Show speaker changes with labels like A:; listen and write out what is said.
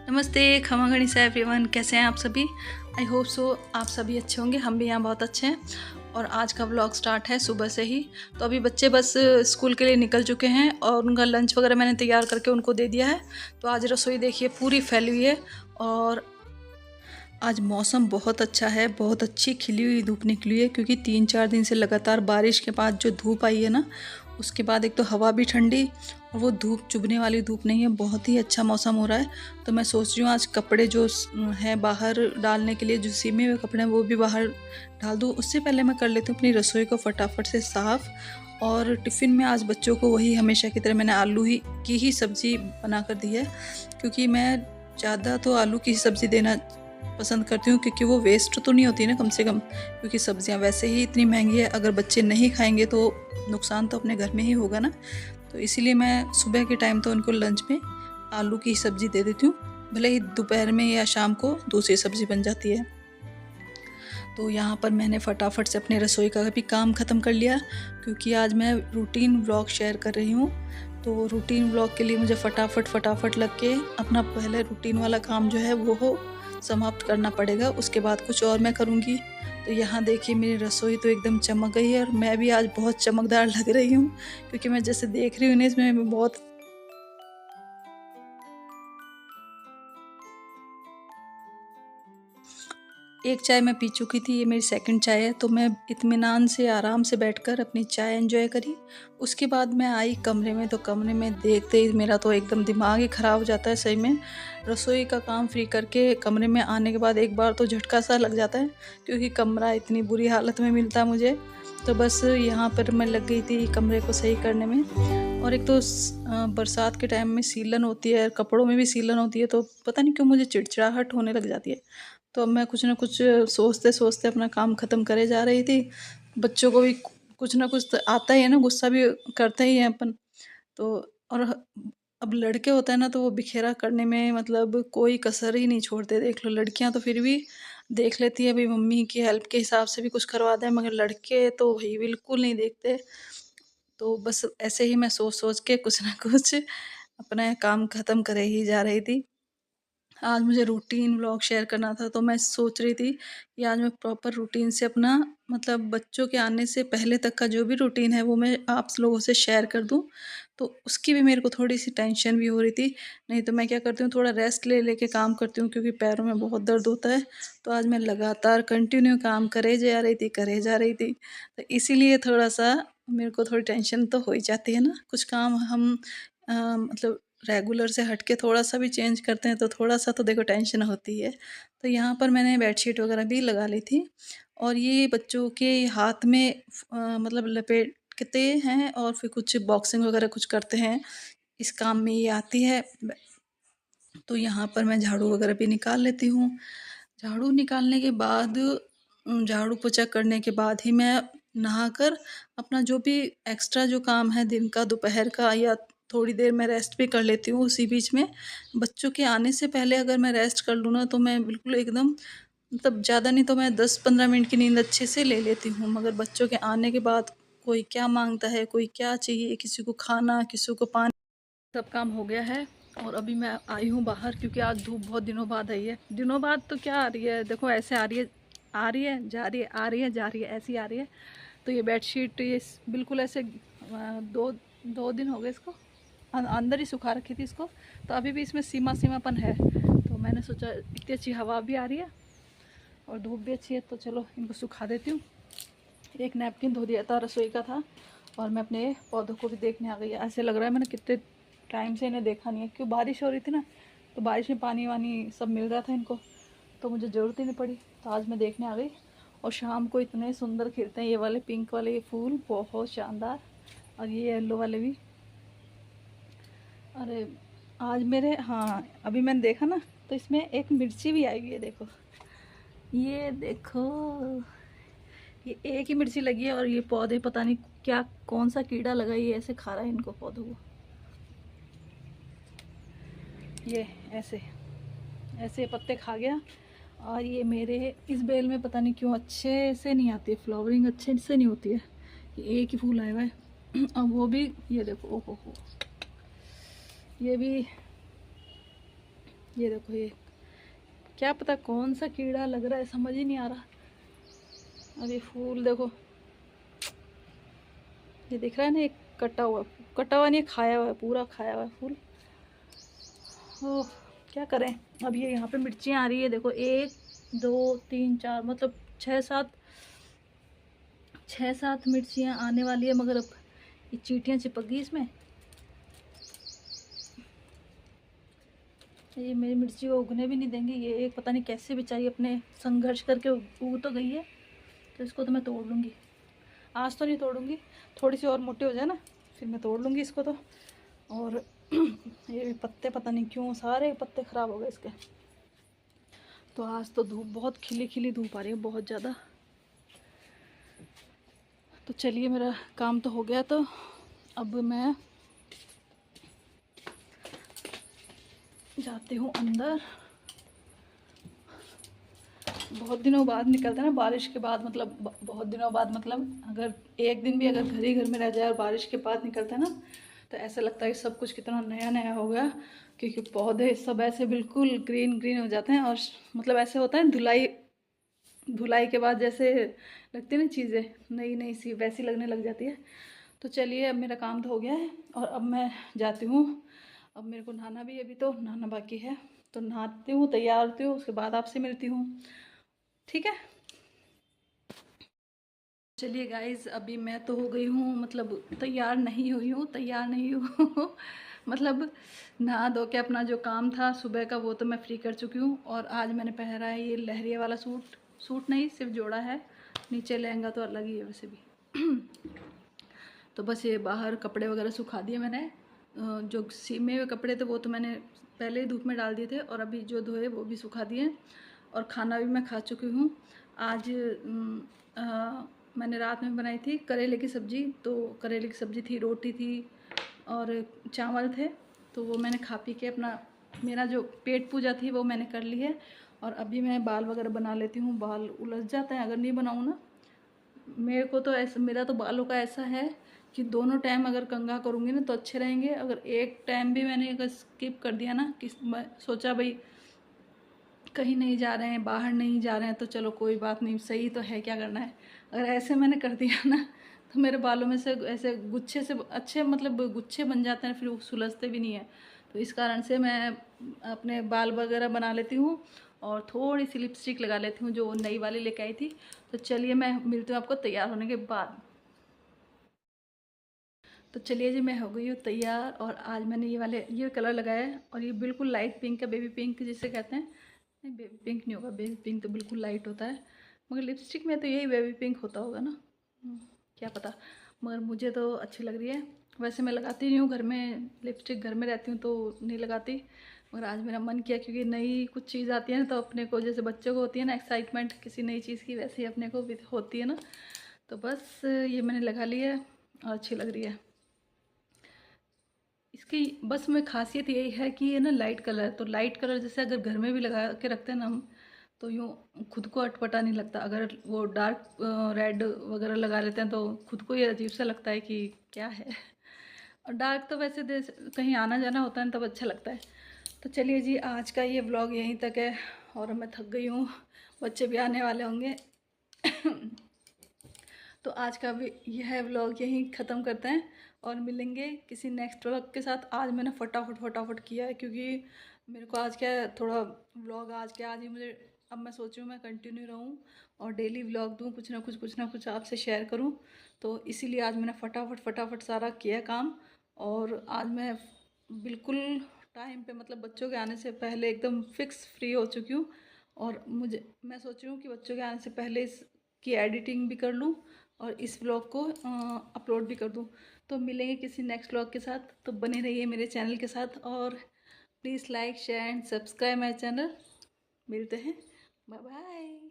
A: नमस्ते, खमा गणिसा एवरीवन, कैसे हैं आप सभी। आई होप सो आप सभी अच्छे होंगे। हम भी यहाँ बहुत अच्छे हैं। और आज का व्लॉग स्टार्ट है सुबह से ही। तो अभी बच्चे बस स्कूल के लिए निकल चुके हैं और उनका लंच वगैरह मैंने तैयार करके उनको दे दिया है। तो आज रसोई देखिए पूरी फैली हुई है। और आज मौसम बहुत अच्छा है, बहुत अच्छी खिली हुई धूप निकली है, क्योंकि 3-4 दिन से लगातार बारिश के बाद जो धूप आई है ना, उसके बाद एक तो हवा भी ठंडी और वो धूप चुभने वाली धूप नहीं है। बहुत ही अच्छा मौसम हो रहा है। तो मैं सोच रही हूँ आज कपड़े जो हैं बाहर डालने के लिए, जो सीमे हुए कपड़े हैं वो भी बाहर डाल दूँ। उससे पहले मैं कर लेती हूँ अपनी रसोई को फटाफट से साफ़। और टिफ़िन में आज बच्चों को वही हमेशा की तरह मैंने आलू की ही सब्ज़ी बना कर दी है, क्योंकि मैं ज़्यादा तो आलू की सब्ज़ी देना पसंद करती हूँ, क्योंकि वो वेस्ट तो नहीं होती ना कम से कम, क्योंकि सब्जियाँ वैसे ही इतनी महंगी है। अगर बच्चे नहीं खाएंगे तो नुकसान तो अपने घर में ही होगा ना। तो इसीलिए मैं सुबह के टाइम तो उनको लंच में आलू की सब्ज़ी दे देती हूँ, भले ही दोपहर में या शाम को दूसरी सब्ज़ी बन जाती है। तो यहाँ पर मैंने फटाफट से अपने रसोई का भी काम ख़त्म कर लिया, क्योंकि आज मैं रूटीन व्लॉग शेयर कर रही हूँ। तो रूटीन व्लॉग के लिए मुझे फटाफट लग के अपना पहले रूटीन वाला काम जो है वो समाप्त करना पड़ेगा। उसके बाद कुछ और मैं करूँगी। तो यहाँ देखिए मेरी रसोई तो एकदम चमक गई है और मैं भी आज बहुत चमकदार लग रही हूँ, क्योंकि मैं जैसे देख रही हूँ ना, इसमें मैं बहुत एक चाय मैं पी चुकी थी, ये मेरी सेकंड चाय है। तो मैं इत्मीनान से आराम से बैठकर अपनी चाय एंजॉय करी। उसके बाद मैं आई कमरे में। तो कमरे में देखते ही मेरा तो एकदम दिमाग ही ख़राब हो जाता है सही में। रसोई का काम फ्री करके कमरे में आने के बाद एक बार तो झटका सा लग जाता है, क्योंकि कमरा इतनी बुरी हालत में मिलता है मुझे। तो बस यहाँ पर मैं लग गई थी कमरे को सही करने में। और एक तो बरसात के टाइम में सीलन होती है, कपड़ों में भी सीलन होती है, तो पता नहीं क्यों मुझे चिड़चिड़ाहट होने लग जाती है। तो अब मैं कुछ ना कुछ सोचते-सोचते अपना काम ख़त्म करे जा रही थी। बच्चों को भी कुछ ना कुछ तो आता ही है ना, गुस्सा भी करते ही हैं अपन। तो और अब लड़के होते हैं ना, तो वो बिखेरा करने में मतलब कोई कसर ही नहीं छोड़ते। देख लो, लड़कियाँ तो फिर भी देख लेती है भई मम्मी की हेल्प के हिसाब से भी कुछ करवा दें, मगर लड़के तो भई बिल्कुल नहीं देखते। तो बस ऐसे ही मैं सोच-सोच के कुछ ना कुछ अपना काम ख़त्म करे ही जा रही थी। आज मुझे रूटीन व्लॉग शेयर करना था, तो मैं सोच रही थी कि आज मैं प्रॉपर रूटीन से अपना मतलब बच्चों के आने से पहले तक का जो भी रूटीन है वो मैं आप लोगों से शेयर कर दूं। तो उसकी भी मेरे को थोड़ी सी टेंशन भी हो रही थी। नहीं तो मैं क्या करती हूँ, थोड़ा रेस्ट ले लेके काम करती हूँ, क्योंकि पैरों में बहुत दर्द होता है। तो आज मैं लगातार कंटिन्यू काम करे जा रही थी। तो इसीलिए थोड़ा सा मेरे को थोड़ी टेंशन तो हो ही जाती है ना। कुछ काम हम मतलब रेगुलर से हट के थोड़ा-सा भी चेंज करते हैं, तो थोड़ा-सा तो देखो टेंशन होती है। तो यहाँ पर मैंने बेडशीट वगैरह भी लगा ली थी। और ये बच्चों के हाथ में मतलब लपेटते हैं और फिर कुछ बॉक्सिंग वगैरह कुछ करते हैं, इस काम में ये आती है। तो यहाँ पर मैं झाड़ू वगैरह भी निकाल लेती हूँ। झाड़ू निकालने के बाद झाड़ू पोछा करने के बाद ही मैं नहाकर अपना जो भी एक्स्ट्रा जो काम है दिन का, दोपहर का, या थोड़ी देर मैं रेस्ट भी कर लेती हूँ उसी बीच में। बच्चों के आने से पहले अगर मैं रेस्ट कर लूँ ना, तो मैं बिल्कुल एकदम मतलब ज़्यादा नहीं तो मैं 10-15 मिनट की नींद अच्छे से ले लेती हूँ। मगर बच्चों के आने के बाद कोई क्या माँगता है, कोई क्या चाहिए, किसी को खाना, किसी को पानी, सब काम हो गया है। और अभी मैं आई हूँ बाहर, क्योंकि आज धूप बहुत दिनों बाद आई है। दिनों बाद तो क्या आ रही है, देखो ऐसे आ रही है जा रही है, आ रही है जा रही है, ऐसी आ रही है। तो ये बेडशीट ये बिल्कुल ऐसे दो दो दिन हो गए इसको अंदर ही सुखा रखी थी इसको। तो अभी भी इसमें सीमापन है। तो मैंने सोचा इतनी अच्छी हवा भी आ रही है और धूप भी अच्छी है, तो चलो इनको सुखा देती हूँ। एक नैपकिन धो दिया था, रसोई का था। और मैं अपने पौधों को भी देखने आ गई। ऐसे लग रहा है मैंने कितने टाइम से इन्हें देखा नहीं है, क्यों बारिश हो रही थी ना, तो बारिश में पानी वानी सब मिल रहा था इनको, तो मुझे ज़रूरत ही नहीं पड़ी। तो आज मैं देखने आ गई। और शाम को इतने सुंदर खिलते हैं ये वाले पिंक वाले ये फूल, बहुत शानदार। और ये येलो वाले भी। अरे आज मेरे, हाँ अभी मैंने देखा ना, तो इसमें एक मिर्ची भी आई हुई है, देखो ये देखो। ये एक ही मिर्ची लगी है और ये पौधे पता नहीं क्या कौन सा कीड़ा लगा, ये ऐसे खा रहा है इनको पौधों को। ये ऐसे ऐसे पत्ते खा गया। और ये मेरे इस बेल में पता नहीं क्यों अच्छे से नहीं आती है, फ्लावरिंग अच्छे से नहीं होती है। ये एक ही फूल आया हुआ है और वो भी ये देखो, ओहो हो, ये भी ये देखो, ये क्या पता कौन सा कीड़ा लग रहा है, समझ ही नहीं आ रहा। और ये फूल देखो, ये दिख रहा है ना, एक कटा हुआ नहीं, खाया हुआ है, पूरा खाया हुआ है फूल। ओह, क्या करें। अब ये यहाँ पे मिर्चियाँ आ रही है, देखो 1 2 3 4, मतलब 6 7 मिर्चियाँ आने वाली है, मगर अब ये चींटियाँ चिपक गई इसमें। ये मेरी मिर्ची को उगने भी नहीं देंगी, ये एक पता नहीं कैसे बेचारी अपने संघर्ष करके उग तो गई है। तो इसको तो मैं तोड़ लूँगी, आज तो नहीं तोड़ूँगी, थोड़ी सी और मोटी हो जाए ना फिर मैं तोड़ लूँगी इसको तो। और ये भी पत्ते पता नहीं क्यों सारे पत्ते ख़राब हो गए इसके। तो आज तो धूप बहुत खिली खिली धूप आ रही है, बहुत ज़्यादा। तो चलिए, मेरा काम तो हो गया, तो अब मैं जाती हूँ अंदर। बहुत दिनों बाद निकलता है ना, बारिश के बाद, मतलब बहुत दिनों बाद, मतलब अगर एक दिन भी अगर घर ही घर में रह जाए और बारिश के बाद निकलता है ना, तो ऐसा लगता है कि सब कुछ कितना नया नया हो गया। क्योंकि पौधे सब ऐसे बिल्कुल ग्रीन ग्रीन हो जाते हैं, और मतलब ऐसे होता है धुलाई धुलाई के बाद जैसे लगती है ना चीज़ें नई नई सी, वैसी लगने लग जाती है। तो चलिए, अब मेरा काम तो हो गया है और अब मैं जाती हूँ। अब मेरे को नहाना भी, अभी तो नहाना बाकी है, तो नहाती हूँ, तैयार होती हूँ, उसके बाद आपसे मिलती हूँ, ठीक है। चलिए गाइज़, अभी मैं तो हो गई हूँ, मतलब तैयार नहीं हुई हूँ, तैयार नहीं हूँ मतलब नहा धो के अपना जो काम था सुबह का वो तो मैं फ्री कर चुकी हूँ। और आज मैंने पहना है ये लहरिया वाला सूट, सूट नहीं सिर्फ जोड़ा है, नीचे लहंगा तो अलग ही है वैसे भी तो बस ये बाहर कपड़े वगैरह सुखा दिए मैंने। जो सीमे हुए कपड़े थे वो तो मैंने पहले ही धूप में डाल दिए थे, और अभी जो धोए वो भी सुखा दिए। और खाना भी मैं खा चुकी हूँ। आज मैंने रात में बनाई थी करेले की सब्ज़ी, तो करेले की सब्ज़ी थी, रोटी थी और चावल थे। तो वो मैंने खा पी के अपना, मेरा जो पेट पूजा थी वो मैंने कर ली है। और अभी मैं बाल वगैरह बना लेती हूँ, बाल उलझ जाते हैं अगर नहीं बनाऊँ ना। मेरे को तो ऐसा, मेरा तो बालों का ऐसा है कि दोनों टाइम अगर कंघा करूँगी ना तो अच्छे रहेंगे। अगर एक टाइम भी मैंने अगर स्किप कर दिया ना, कि सोचा भाई कहीं नहीं जा रहे हैं, बाहर नहीं जा रहे हैं, तो चलो कोई बात नहीं, सही तो है, क्या करना है। अगर ऐसे मैंने कर दिया ना तो मेरे बालों में से ऐसे गुच्छे से अच्छे, मतलब गुच्छे बन जाते हैं, फिर वो सुलझते भी नहीं है। तो इस कारण से मैं अपने बाल वगैरह बना लेती हूँ और थोड़ी सी लिपस्टिक लगा लेती हूँ जो नई वाली लेके आई थी। तो चलिए, मैं मिलती हूँ आपको तैयार होने के बाद। तो चलिए जी, मैं हो गई हूँ तैयार, और आज मैंने ये कलर लगाया है, और ये बिल्कुल लाइट पिंक है, बेबी पिंक जिसे कहते हैं। नहीं, बेबी पिंक नहीं होगा, बेबी पिंक तो बिल्कुल लाइट होता है, मगर लिपस्टिक में तो यही बेबी पिंक होता होगा ना। क्या पता, मगर मुझे तो अच्छी लग रही है। वैसे मैं लगाती नहीं हूँ घर में लिपस्टिक, घर में रहती हूँ तो नहीं लगाती, मगर आज मेरा मन किया, क्योंकि नई कुछ चीज़ आती है ना, तो अपने को जैसे बच्चों को होती है ना एक्साइटमेंट किसी नई चीज़ की, वैसे ही अपने को भी होती है ना। तो बस ये मैंने लगा ली है और अच्छी लग रही है। इसकी बस में खासियत यही है कि ये ना लाइट कलर, तो लाइट कलर जैसे अगर घर में भी लगा के रखते हैं ना हम, तो यूँ खुद को अटपटा नहीं लगता। अगर वो डार्क रेड वगैरह लगा लेते हैं तो खुद को ये अजीब सा लगता है कि क्या है और डार्क तो वैसे कहीं आना जाना होता है तब अच्छा लगता है। तो चलिए जी, आज का ये व्लॉग यहीं तक है, और मैं थक गई हूँ, बच्चे भी आने वाले होंगे तो आज का भी यह व्लॉग यहीं ख़त्म करते हैं, और मिलेंगे किसी नेक्स्ट व्लॉग के साथ। आज मैंने फटाफट फटाफट किया है, क्योंकि मेरे को आज क्या है, थोड़ा व्लॉग आज ही मुझे, अब मैं सोच रही हूँ मैं कंटिन्यू रहूँ और डेली व्लॉग दूँ, कुछ ना कुछ आपसे शेयर करूँ। तो इसीलिए आज मैंने फटाफट फटाफट सारा किया काम। और आज मैं बिल्कुल टाइम पे, मतलब बच्चों के आने से पहले एकदम फिक्स फ्री हो चुकी हूँ। और मैं सोच रही हूँ कि बच्चों के आने से पहले इसकी एडिटिंग भी कर लूँ और इस व्लॉग को अपलोड भी कर दूँ। तो मिलेंगे किसी नेक्स्ट व्लॉग के साथ, तो बने रहिए मेरे चैनल के साथ, और please like share and subscribe my channel. मिलते हैं, बाय बाय।